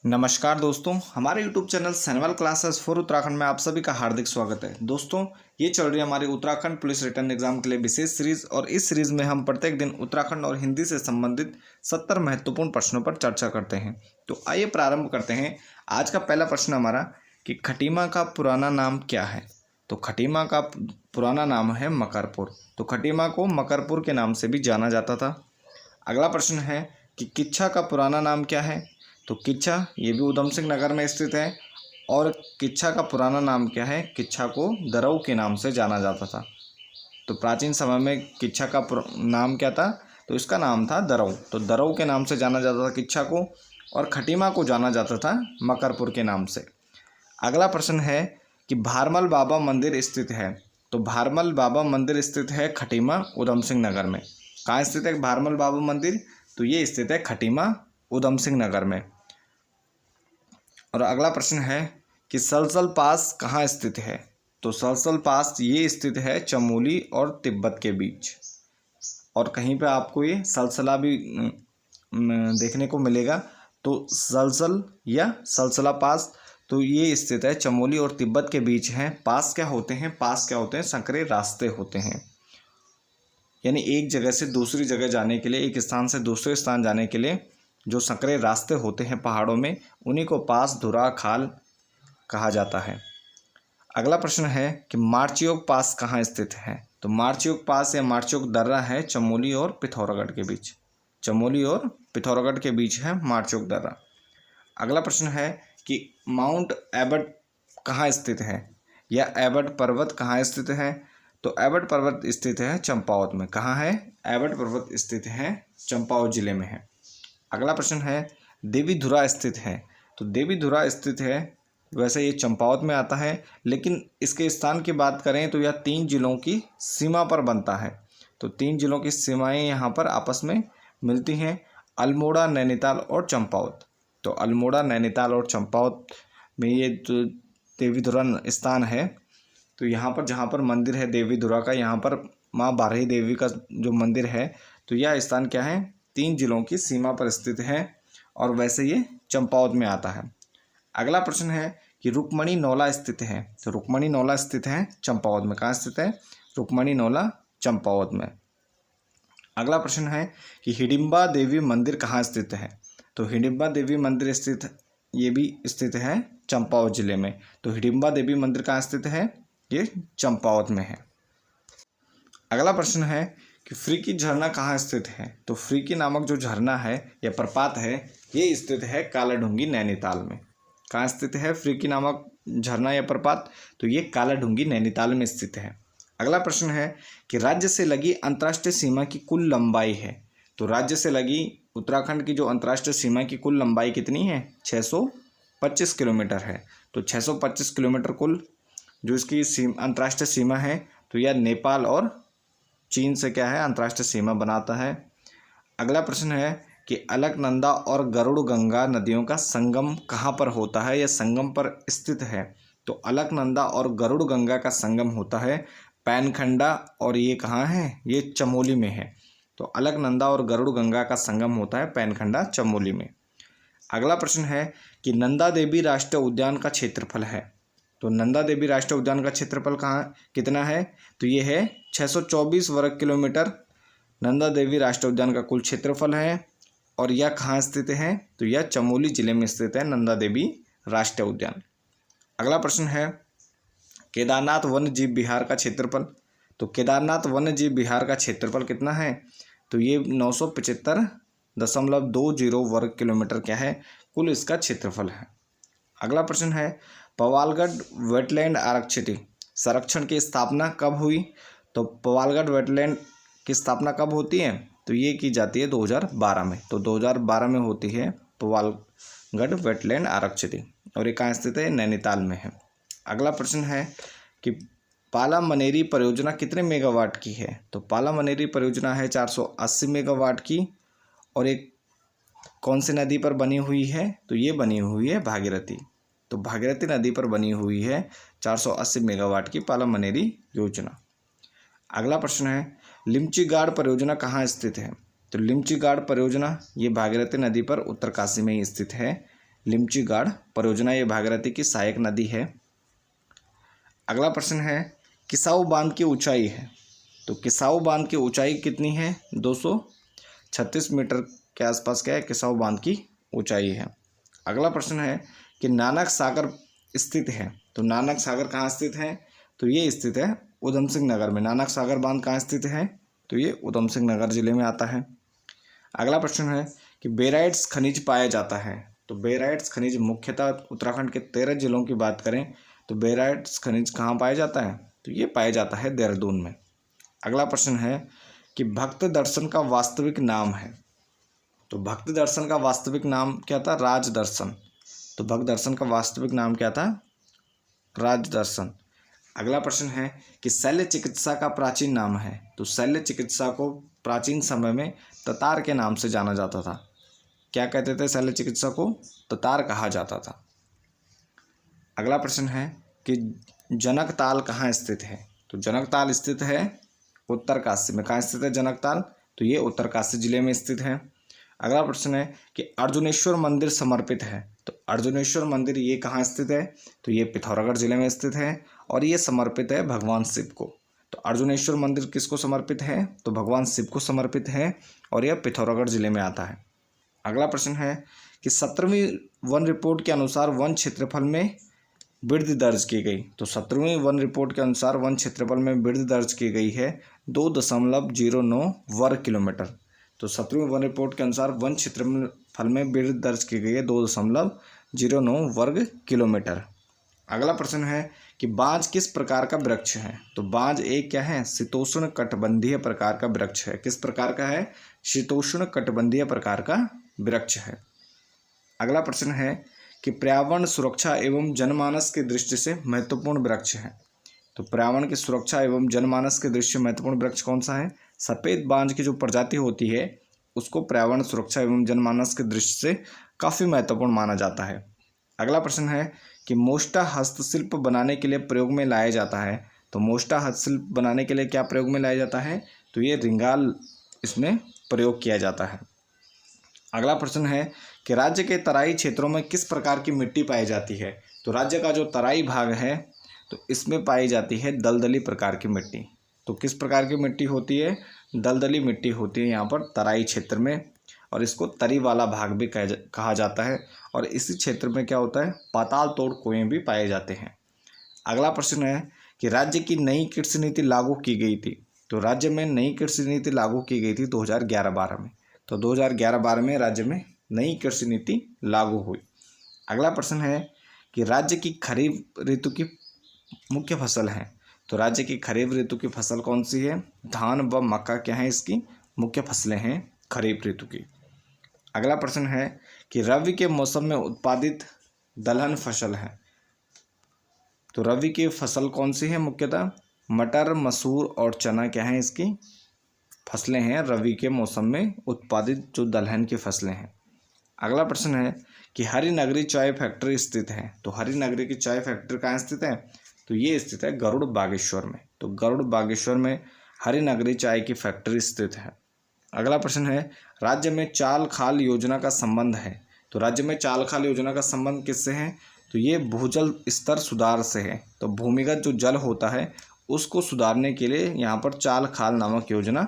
नमस्कार दोस्तों, हमारे YouTube channel Sainwal classes for Uttarakhand में आप सभी का हार्दिक स्वागत है। दोस्तों, ये चल रही है हमारी उत्तराखंड पुलिस रिटर्न एग्जाम के लिए विशेष सीरीज और इस सीरीज में हम प्रत्येक दिन उत्तराखंड और हिंदी से संबंधित 70 महत्वपूर्ण प्रश्नों पर चर्चा करते हैं। तो आइए प्रारंभ करते हैं। आज का पहला प्रश्न हमारा कि खटीमा का पुराना नाम क्या है। तो खटीमा का पुराना नाम है मकरपुर। तो खटीमा को मकरपुर के नाम से भी जाना जाता था। अगला प्रश्न है कि किच्छा का पुराना नाम क्या है। तो किच्छा ये भी ऊधम सिंह नगर में स्थित है और किच्छा का पुराना नाम क्या है। किच्छा को दरऊ के नाम से जाना जाता था। तो प्राचीन समय में किच्छा का नाम क्या था, तो इसका नाम था दरऊ। तो दरऊ के नाम से जाना जाता था किच्छा को, और खटीमा को जाना जाता था मकरपुर के नाम से। अगला प्रश्न है कि भारमल बाबा मंदिर स्थित है। तो भारमल बाबा मंदिर स्थित है खटीमा ऊधम सिंह नगर में। कहाँ स्थित है भारमल बाबा मंदिर, तो ये स्थित है खटीमा ऊधम सिंह नगर में। और अगला प्रश्न है कि सलसल पास कहाँ स्थित है। तो सलसल पास ये स्थित है चमोली और तिब्बत के बीच, और कहीं पे आपको ये सलसला भी देखने को मिलेगा। तो सलसल या सलसला पास, तो ये स्थित है चमोली और तिब्बत के बीच है। पास क्या होते हैं, पास क्या होते हैं, संकरे रास्ते होते हैं। यानी एक जगह से दूसरी जगह जाने के लिए, एक स्थान से दूसरे स्थान जाने के लिए जो संकरे रास्ते होते हैं पहाड़ों में, उन्हीं को पास, धुरा, खाल कहा जाता है। अगला प्रश्न है कि मार्चयोग पास कहाँ स्थित है। तो मार्चयोग पास या मार्चयोग दर्रा है चमोली और पिथौरागढ़ के बीच। चमोली और पिथौरागढ़ के बीच है मार्चयोग दर्रा। अगला प्रश्न है कि माउंट एबट कहाँ स्थित है, या एबट पर्वत कहाँ स्थित है। तो एबट पर्वत स्थित है चंपावत में। कहाँ है, एबट पर्वत स्थित है चंपावत जिले में है। अगला प्रश्न है देवीधुरा स्थित है। तो देवीधुरा स्थित है, वैसे ये चंपावत में आता है, लेकिन इसके स्थान की बात करें तो यह 3 जिलों की सीमा पर बनता है। तो 3 जिलों की सीमाएं यहाँ पर आपस में मिलती हैं, अल्मोड़ा, नैनीताल और चंपावत। तो अल्मोड़ा, नैनीताल और चंपावत में ये जो देवीधुरा स्थान है, तो यहाँ पर जहाँ पर मंदिर है देवीधुरा का, यहाँ पर माँ बारही देवी का जो मंदिर है, तो यह स्थान क्या है, 3 जिलों की सीमा पर स्थित है, और वैसे ये चंपावत में आता है। अगला प्रश्न है कि रुक्मणी नौला स्थित है। तो रुक्मणी नौला स्थित है चंपावत में। कहाँ स्थित है, रुक्मणी नौला चंपावत में। अगला प्रश्न है कि हिडिंबा देवी मंदिर कहाँ स्थित है। तो हिडिंबा देवी मंदिर स्थित, ये भी स्थित है चंपावत जिले में। तो हिडिंबा देवी मंदिर कहाँ स्थित है, ये चंपावत में है। अगला प्रश्न है कि फ्रीकी झरना कहाँ स्थित है। तो फ्रीकी नामक जो झरना है या प्रपात है, ये स्थित है कालाढूंगी, नैनीताल में। कहाँ स्थित है फ्रीकी नामक झरना या प्रपात, तो ये कालाढूंगी, नैनीताल में स्थित है। अगला प्रश्न है कि राज्य से लगी अंतर्राष्ट्रीय सीमा की कुल लंबाई है। तो राज्य से लगी उत्तराखंड की जो अंतर्राष्ट्रीय सीमा की कुल लंबाई कितनी है, 625 किलोमीटर है। तो 625 किलोमीटर कुल जो इसकी अंतर्राष्ट्रीय सीमा है, तो यह नेपाल और चीन से क्या है, अंतर्राष्ट्रीय सीमा बनाता है। अगला प्रश्न है कि अलकनंदा और गरुड़गंगा नदियों का संगम कहाँ पर होता है या संगम पर स्थित है। तो अलकनंदा और गरुड़गंगा का संगम होता है पैनखंडा, और ये कहाँ है, ये चमोली में है। तो अलकनंदा और गरुड़गंगा का संगम होता है पैनखंडा, चमोली में। अगला प्रश्न है कि नंदा देवी राष्ट्रीय उद्यान का क्षेत्रफल है। तो नंदा देवी राष्ट्रीय उद्यान का क्षेत्रफल कहाँ कितना है, तो ये है 624 वर्ग किलोमीटर नंदा देवी राष्ट्रीय उद्यान का कुल क्षेत्रफल है। और यह कहाँ स्थित है, तो यह चमोली जिले में स्थित है नंदा देवी राष्ट्रीय उद्यान। अगला प्रश्न है केदारनाथ वन्य जीव विहार का क्षेत्रफल। तो केदारनाथ वन्य जीव विहार का क्षेत्रफल कितना है, तो ये 975.20 वर्ग किलोमीटर क्या है, कुल इसका क्षेत्रफल है। अगला प्रश्न है पवालगढ़ वेटलैंड आरक्षित संरक्षण की स्थापना कब हुई। तो पवालगढ़ वेटलैंड की स्थापना कब होती है, तो ये की जाती है 2012 में। तो 2012 में होती है पवालगढ़ वेटलैंड आरक्षित, और ये कहाँ स्थित है, नैनीताल में है। अगला प्रश्न है कि पाला मनेरी परियोजना कितने मेगावाट की है। तो पाला मनेरी परियोजना है 480 मेगावाट की, और एक कौन सी नदी पर बनी हुई है, तो ये बनी हुई है भागीरथी। तो भागीरथी नदी पर बनी हुई है 480 मेगावाट की पाला मनेरी योजना। अगला प्रश्न है लिमचीगाड़ परियोजना कहाँ स्थित है। तो लिमचीगाड़ परियोजना ये भागीरथी नदी पर उत्तरकाशी में ही स्थित है। लिमचीगाड़ परियोजना, ये भागीरथी की सहायक नदी है। अगला प्रश्न है किसाऊ बांध की ऊंचाई है, तो किसाऊ बांध की ऊंचाई कितनी है? 236 मीटर के आसपास क्या है किसाऊ बांध की ऊंचाई है। अगला प्रश्न है कि नानक सागर स्थित है, तो नानक सागर कहाँ स्थित है? तो ये स्थित है उधम सिंह नगर में। नानक सागर बांध कहाँ स्थित है? तो ये उधम सिंह नगर जिले में आता है। अगला प्रश्न है कि बेराइट्स खनिज पाया जाता है, तो बेराइट्स खनिज मुख्यतः उत्तराखंड के 13 जिलों की बात करें तो बेराइट्स खनिज कहाँ पाया जाता है? तो ये पाया जाता है देहरादून में। अगला प्रश्न है कि भक्त दर्शन का वास्तविक नाम है, तो भक्त दर्शन का वास्तविक नाम क्या था? राज दर्शन। तो भक्त दर्शन का वास्तविक नाम क्या था? राज दर्शन। अगला प्रश्न है कि शल्य चिकित्सा का प्राचीन नाम है, तो शल्य चिकित्सा को प्राचीन समय में ततार के नाम से जाना जाता था। क्या कहते थे शल्य चिकित्सा को? ततार कहा जाता था। अगला प्रश्न है कि जनकताल कहाँ स्थित है? तो जनकताल स्थित है उत्तरकाशी में। कहाँ स्थित है जनकताल? तो ये उत्तरकाशी जिले में स्थित है। अगला प्रश्न है कि अर्जुनेश्वर मंदिर समर्पित है, तो अर्जुनेश्वर मंदिर ये कहाँ स्थित है? तो ये पिथौरागढ़ जिले में स्थित है और ये समर्पित है भगवान शिव को। तो अर्जुनेश्वर मंदिर किसको समर्पित है? तो भगवान शिव को समर्पित है और यह पिथौरागढ़ जिले में आता है। अगला प्रश्न है कि 17वीं वन रिपोर्ट के अनुसार वन क्षेत्रफल में वृद्धि दर्ज की गई, तो 17वीं वन रिपोर्ट के अनुसार वन क्षेत्रफल में वृद्धि दर्ज की गई है 2.09 वर्ग किलोमीटर। तो 17वीं वन रिपोर्ट के अनुसार वन क्षेत्रफल में वृद्धि दर्ज की गई है 2.09 वर्ग किलोमीटर। अगला प्रश्न है कि बांज किस प्रकार का वृक्ष है? तो बांज एक क्या है? शीतोष्ण कटिबंधीय प्रकार का वृक्ष है। किस प्रकार का है? शीतोष्ण कटिबंधीय प्रकार का वृक्ष है। अगला प्रश्न है कि पर्यावरण सुरक्षा एवं जनमानस की दृष्टि से महत्वपूर्ण वृक्ष है, तो पर्यावरण की सुरक्षा एवं जनमानस के दृष्टि से महत्वपूर्ण वृक्ष कौन सा है? सफ़ेद बांज की जो प्रजाति होती है उसको पर्यावरण सुरक्षा एवं जनमानस की दृष्टि से काफ़ी महत्वपूर्ण माना जाता है। अगला प्रश्न है कि मोष्टा हस्तशिल्प बनाने के लिए प्रयोग में लाया जाता है, तो मोष्टा हस्तशिल्प बनाने के लिए क्या प्रयोग में लाया जाता है? तो ये रिंगाल इसमें प्रयोग किया जाता है। अगला प्रश्न है कि राज्य के तराई क्षेत्रों में किस प्रकार की मिट्टी पाई जाती है? तो राज्य का जो तराई भाग है तो इसमें पाई जाती है दलदली प्रकार की मिट्टी। तो किस प्रकार की मिट्टी होती है? दलदली मिट्टी होती है यहाँ पर तराई क्षेत्र में, और इसको तरी वाला भाग भी कहा जाता है। और इसी क्षेत्र में क्या होता है? पाताल तोड़ कुएं भी पाए जाते हैं। अगला प्रश्न है कि राज्य की नई कृषि नीति लागू की गई थी, तो राज्य में नई कृषि नीति लागू की गई थी 2011-12 में। तो 2011-12 में राज्य में नई कृषि नीति लागू हुई। अगला प्रश्न है कि राज्य की खरीफ ऋतु की मुख्य फसल है, तो राज्य की खरीफ ऋतु की फसल कौन सी है? धान व मक्का क्या है इसकी मुख्य फसलें हैं खरीफ ऋतु की। अगला प्रश्न है कि रबी के मौसम में उत्पादित दलहन फसल है, तो रबी की फसल कौन सी है? मुख्यतः मटर, मसूर और चना क्या है इसकी फसलें हैं रबी के मौसम में उत्पादित जो दलहन की फसलें हैं। अगला प्रश्न है कि हरिनगरी चाय फैक्ट्री स्थित है, तो हरिनगरी की चाय फैक्ट्री कहाँ स्थित है? तो ये स्थित है गरुड़ बागेश्वर में। तो गरुड़ बागेश्वर में हरिनगरी चाय की फैक्ट्री स्थित है। अगला प्रश्न है राज्य में चाल खाल योजना का संबंध है, तो राज्य में चाल खाल योजना का संबंध किससे है? तो ये भूजल स्तर सुधार से है। तो भूमिगत जो जल होता है उसको सुधारने के लिए यहाँ पर चाल खाल नामक योजना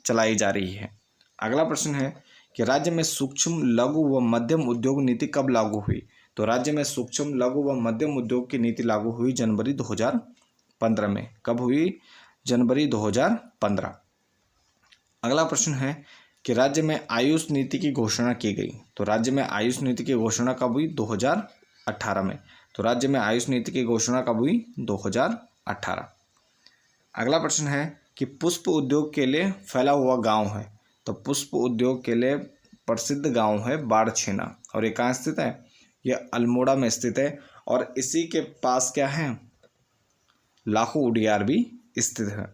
चलाई जा रही है। अगला प्रश्न है कि राज्य में सूक्ष्म लघु व मध्यम उद्योग नीति कब लागू हुई? तो राज्य में सूक्ष्म लघु व मध्यम उद्योग की नीति लागू हुई जनवरी 2015 में। कब हुई? जनवरी 2015। अगला प्रश्न है कि राज्य में आयुष नीति की घोषणा की गई, तो राज्य में आयुष नीति की घोषणा कब हुई? 2018 में। तो राज्य में आयुष नीति की घोषणा कब हुई? 2018। अगला प्रश्न है कि पुष्प उद्योग के लिए फैला हुआ गांव है, तो पुष्प उद्योग के लिए प्रसिद्ध गांव है बाड़छेना, और ये कहाँ स्थित है? यह अल्मोड़ा में स्थित है, और इसी के पास क्या है? लाखो उडियार भी स्थित है।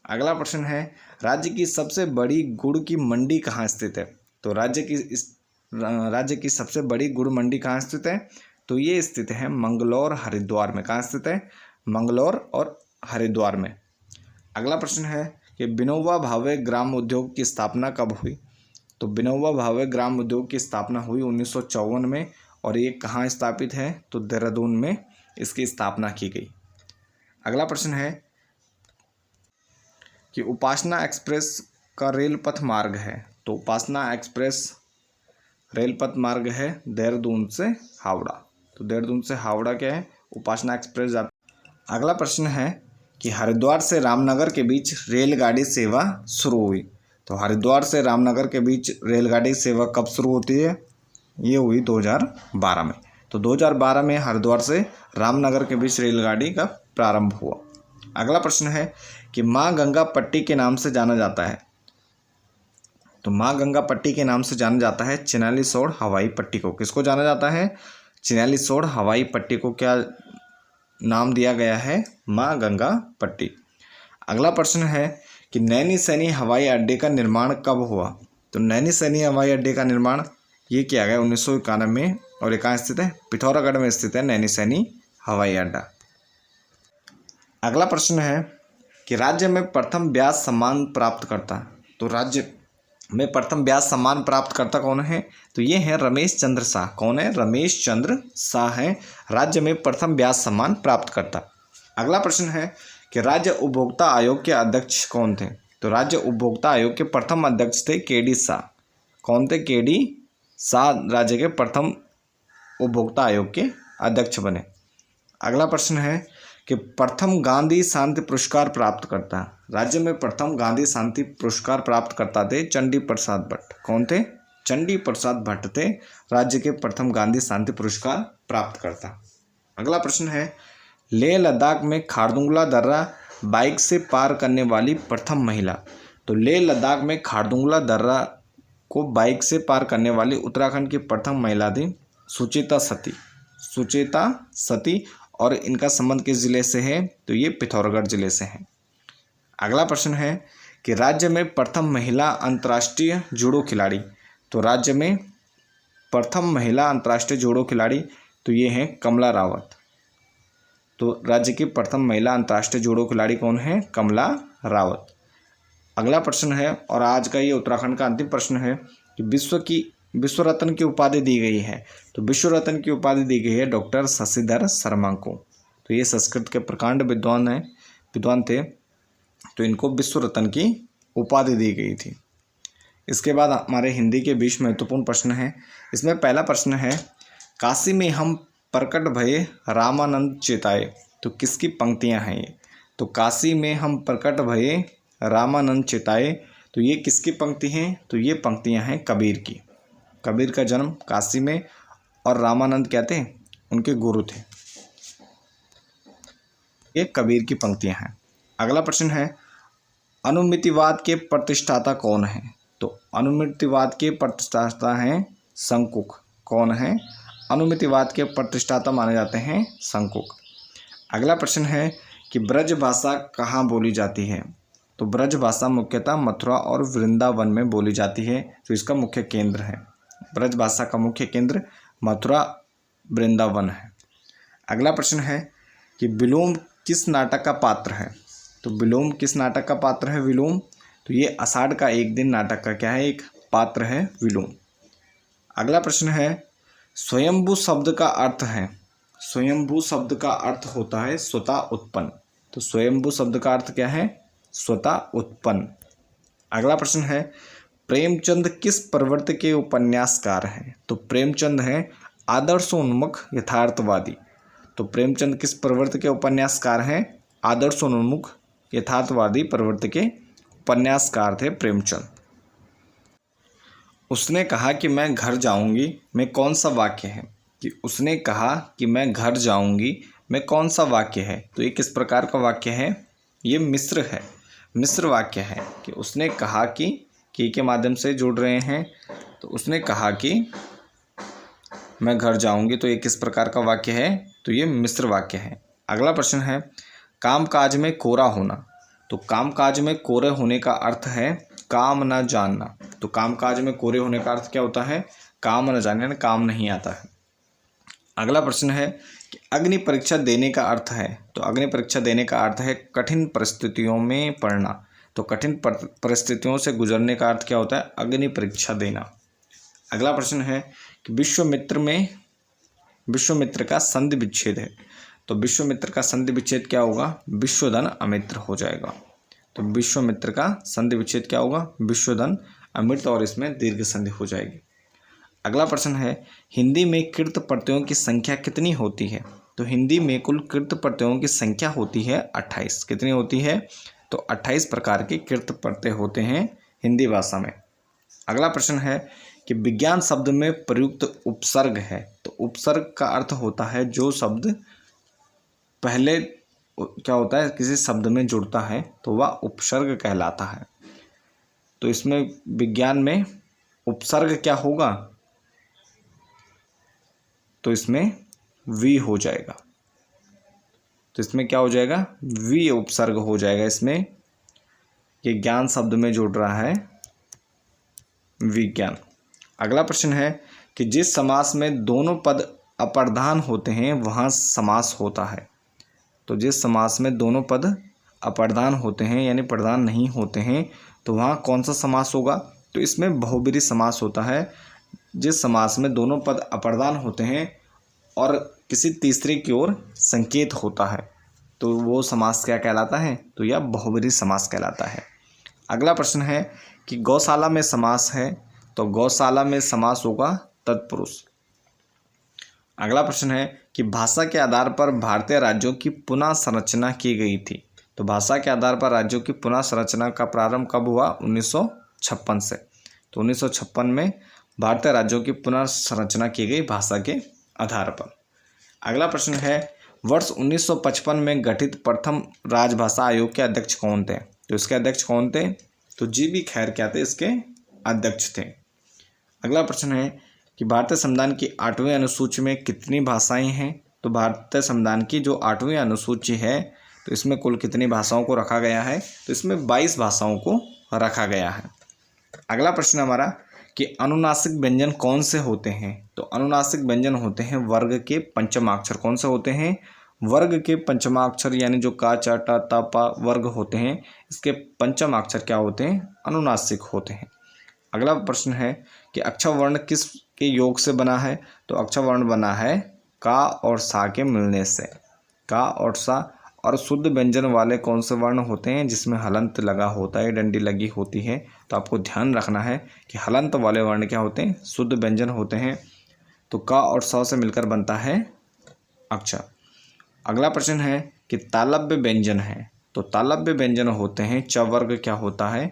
अगला प्रश्न है राज्य की सबसे बड़ी गुड़ की मंडी कहाँ स्थित है? तो राज्य की सबसे बड़ी गुड़ मंडी कहाँ स्थित है? तो ये स्थित है मंगलौर हरिद्वार में। कहाँ स्थित है? मंगलौर और हरिद्वार में। अगला प्रश्न है कि विनोबा भावे ग्राम उद्योग की स्थापना कब हुई? तो विनोबा भावे ग्राम उद्योग की स्थापना हुई 1954 में, और ये कहाँ स्थापित है, तो देहरादून में इसकी स्थापना की गई। अगला प्रश्न है कि उपासना एक्सप्रेस का रेल पथ मार्ग है, तो उपासना एक्सप्रेस रेल पथ मार्ग है देहरादून से हावड़ा। तो देहरादून से हावड़ा क्या है, उपासना एक्सप्रेस जाती। अगला प्रश्न है कि हरिद्वार से रामनगर के बीच रेलगाड़ी सेवा शुरू हुई। तो हरिद्वार से रामनगर के बीच रेलगाड़ी सेवा कब शुरू होती है, ये हुई 2012 में। तो 2012 में हरिद्वार से रामनगर के बीच रेलगाड़ी का प्रारंभ हुआ। अगला प्रश्न है कि माँ गंगा पट्टी के नाम से जाना जाता है। तो माँ गंगा पट्टी के नाम से जाना जाता है चिन्यालीसोड़ हवाई पट्टी को। किसको जाना जाता है, चिन्यालीसोड़ हवाई पट्टी को क्या नाम दिया गया है, माँ गंगा पट्टी। अगला प्रश्न है कि नैनी-सैनी हवाई अड्डे का निर्माण कब हुआ। तो नैनी-सैनी हवाई अड्डे का निर्माण ये किया गया 1991 में, और ये कहाँ स्थित है, पिथौरागढ़ में स्थित है नैनी-सैनी हवाई अड्डा। अगला प्रश्न है कि राज्य में प्रथम व्यास सम्मान प्राप्त करता। तो राज्य में प्रथम व्यास सम्मान प्राप्त करता कौन है, तो ये है रमेश चंद्र शाह। कौन है, रमेश चंद्र शाह हैं राज्य में प्रथम व्यास सम्मान प्राप्त करता। अगला प्रश्न है कि राज्य उपभोक्ता आयोग के अध्यक्ष कौन थे। तो राज्य उपभोक्ता आयोग के प्रथम अध्यक्ष थे के.डी. शाह। कौन थे, के.डी. शाह राज्य के प्रथम उपभोक्ता आयोग के अध्यक्ष बने। अगला प्रश्न है कि प्रथम गांधी शांति पुरस्कार प्राप्त करता। राज्य में प्रथम गांधी शांति पुरस्कार प्राप्त करता थे चंडी प्रसाद भट्ट। कौन थे, चंडी प्रसाद भट्ट थे राज्य के प्रथम गांधी शांति पुरस्कार प्राप्त करता। अगला प्रश्न है लेह लद्दाख में खारदुंगला दर्रा बाइक से पार करने वाली प्रथम महिला। तो लेह लद्दाख में खारदुंगला दर्रा को बाइक से पार करने वाली उत्तराखंड की प्रथम महिला थी सुचेता सती। सुचेता सती, और इनका संबंध किस जिले से है, तो ये पिथौरागढ़ जिले से है। अगला प्रश्न है कि राज्य में प्रथम महिला अंतर्राष्ट्रीय जूडो खिलाड़ी। तो राज्य में प्रथम महिला अंतर्राष्ट्रीय जूडो खिलाड़ी तो ये हैं कमला रावत। तो राज्य की प्रथम महिला अंतर्राष्ट्रीय जूडो खिलाड़ी कौन है, कमला रावत। अगला प्रश्न है, और आज का ये उत्तराखंड का अंतिम प्रश्न है कि विश्व रत्न की उपाधि दी गई है। तो विश्व रत्न की उपाधि दी गई है डॉक्टर शशिधर शर्मा को। तो ये संस्कृत के प्रकांड विद्वान थे, तो इनको विश्व रत्न की उपाधि दी गई थी। इसके बाद हमारे हिंदी के 20 महत्वपूर्ण प्रश्न हैं। इसमें पहला प्रश्न है काशी में हम प्रकट भये रामानंद चेताए। तो किसकी पंक्तियां हैं ये, तो काशी में हम प्रकट भये रामानंद चेताए, तो ये किसकी पंक्ति हैं, तो ये पंक्तियां हैं कबीर की। कबीर का जन्म काशी में, और रामानंद क्या थे, उनके गुरु थे। ये कबीर की पंक्तियां हैं। अगला प्रश्न है अनुमितिवाद के प्रतिष्ठाता कौन है। तो अनुमितिवाद के प्रतिष्ठाता हैं शंकुक। कौन है, अनुमितिवाद के प्रतिष्ठाता माने जाते हैं शंकुक। अगला प्रश्न है कि ब्रज भाषा कहाँ बोली जाती है। तो ब्रज भाषा मुख्यतः मथुरा और वृंदावन में बोली जाती है, तो इसका मुख्य केंद्र है। ब्रज भाषा का मुख्य केंद्र मथुरा वृंदावन है। अगला प्रश्न है कि विलोम किस नाटक का पात्र है। तो विलोम किस नाटक का पात्र है, विलोम तो ये आषाढ़ का एक दिन नाटक का क्या है, एक पात्र है विलोम। अगला प्रश्न है स्वयंभू शब्द का अर्थ है। स्वयंभू शब्द का अर्थ होता है स्वतः उत्पन्न। तो स्वयंभू शब्द का अर्थ क्या है, स्वतः उत्पन्न। अगला प्रश्न है प्रेमचंद किस प्रवृत्ति के उपन्यासकार हैं। तो प्रेमचंद हैं आदर्शोन्मुख यथार्थवादी। तो प्रेमचंद किस प्रवृत्ति के उपन्यासकार हैं, आदर्शोन्मुख यथार्थवादी प्रवृत्ति के उपन्यासकार थे प्रेमचंद। उसने कहा कि मैं घर जाऊंगी में कौन सा वाक्य है, कि उसने कहा कि मैं घर जाऊंगी में कौन सा वाक्य है, तो ये किस प्रकार का वाक्य है, ये मिश्र है, मिश्र वाक्य है। कि उसने कहा कि के माध्यम से जुड़ रहे हैं, तो उसने कहा कि मैं घर जाऊंगी, तो ये किस प्रकार का वाक्य है, तो ये मिश्र वाक्य है। अगला प्रश्न है कामकाज में कोरा होना। तो कामकाज में कोरे होने का अर्थ है काम न जानना। तो कामकाज में कोरे होने का अर्थ क्या होता है, काम न जानना, काम नहीं आता है। अगला प्रश्न है कि अग्नि परीक्षा देने का अर्थ है। तो अग्नि परीक्षा देने का अर्थ है कठिन परिस्थितियों में पढ़ना। तो कठिन परिस्थितियों से गुजरने का अर्थ क्या होता है, अग्नि परीक्षा देना। अगला प्रश्न है कि विश्वामित्र में विश्वामित्र का संधि विच्छेद है। तो विश्वामित्र का संधि विच्छेद क्या होगा? विश्वधन अमित्र हो जाएगा। तो विश्वामित्र का संधि विच्छेद क्या होगा? विश्वधन अमित्र, और इसमें दीर्घ संधि हो जाएगी। अगला प्रश्न है, हिंदी में कृत प्रत्ययों की संख्या कितनी होती है? तो हिंदी में कुल कृत प्रत्ययों की संख्या होती है 28। कितनी होती है? तो 28 प्रकार के कृत प्रत्यय होते हैं हिंदी भाषा में। अगला प्रश्न है कि विज्ञान शब्द में प्रयुक्त उपसर्ग है। तो उपसर्ग का अर्थ होता है जो शब्द पहले क्या होता है, किसी शब्द में जुड़ता है तो वह उपसर्ग कहलाता है। तो इसमें विज्ञान में उपसर्ग क्या होगा? तो इसमें वी हो जाएगा। तो इसमें क्या हो जाएगा? वी उपसर्ग हो जाएगा इसमें। ये ज्ञान शब्द में जुड़ रहा है विज्ञान। अगला प्रश्न है कि जिस समास में दोनों पद अप्रधान होते हैं वहाँ समास होता है। तो जिस समास में दोनों पद अप्रधान होते हैं यानी प्रधान नहीं होते हैं तो वहाँ कौन सा समास होगा? तो इसमें बहुब्रीहि समास होता है। जिस समास में दोनों पद अप्रधान होते हैं और किसी तीसरे की ओर संकेत होता है तो वो समास क्या कहलाता है? तो यह बहुब्रीहि समास कहलाता है। अगला प्रश्न है कि गौशाला में समास है। तो गौशाला में समास होगा तत्पुरुष। अगला प्रश्न है कि भाषा के आधार पर भारतीय राज्यों की पुनः संरचना की गई थी। तो भाषा के आधार पर राज्यों की पुनः संरचना का प्रारंभ कब हुआ? 1956 से। तो 1956 में भारतीय राज्यों की पुनः संरचना की गई भाषा के आधार पर। अगला प्रश्न है, वर्ष 1955 में गठित प्रथम राजभाषा आयोग के अध्यक्ष कौन थे? तो इसके अध्यक्ष कौन थे? तो जी.बी. खैर क्या थे? इसके अध्यक्ष थे। अगला प्रश्न है कि भारतीय संविधान की 8वीं अनुसूची में कितनी भाषाएं हैं? तो भारतीय संविधान की जो 8वीं अनुसूची है तो इसमें कुल कितनी भाषाओं को रखा गया है? तो इसमें 22 भाषाओं को रखा गया है। अगला प्रश्न हमारा कि अनुनासिक व्यंजन कौन से होते हैं? तो अनुनासिक व्यंजन होते हैं वर्ग के पंचमाक्षर। कौन से होते हैं? वर्ग के पंचमाक्षर, यानी जो का, चा, टा, ता, पा वर्ग होते हैं इसके पंचमाक्षर क्या होते हैं? अनुनासिक होते हैं। अगला प्रश्न है कि अक्षर वर्ण किस के योग से बना है? तो अक्षर वर्ण बना है का और सा के मिलने से। का और सा। और शुद्ध व्यंजन वाले कौन से वर्ण होते हैं? जिसमें हलंत लगा होता है, डंडी लगी होती है। तो आपको ध्यान रखना है कि हलंत वाले वर्ण क्या होते हैं? शुद्ध व्यंजन होते हैं। तो का और सा से मिलकर बनता है अक्षर। अगला प्रश्न है कि तालव्य व्यंजन है। तो तालव्य व्यंजन होते हैं च वर्ग क्या होता है?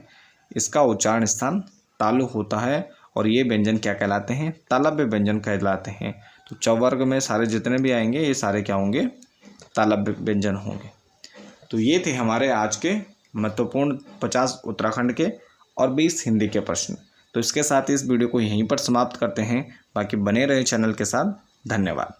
इसका उच्चारण स्थान तालु होता है और ये व्यंजन क्या कहलाते हैं? तालव्य व्यंजन कहलाते हैं। तो च वर्ग में सारे जितने भी आएंगे ये सारे क्या होंगे? तालव्य व्यंजन होंगे। तो ये थे हमारे आज के महत्वपूर्ण 50 उत्तराखंड के और 20 हिंदी के प्रश्न। तो इसके साथ इस वीडियो को यहीं पर समाप्त करते हैं। बाकी बने रहे चैनल के साथ। धन्यवाद।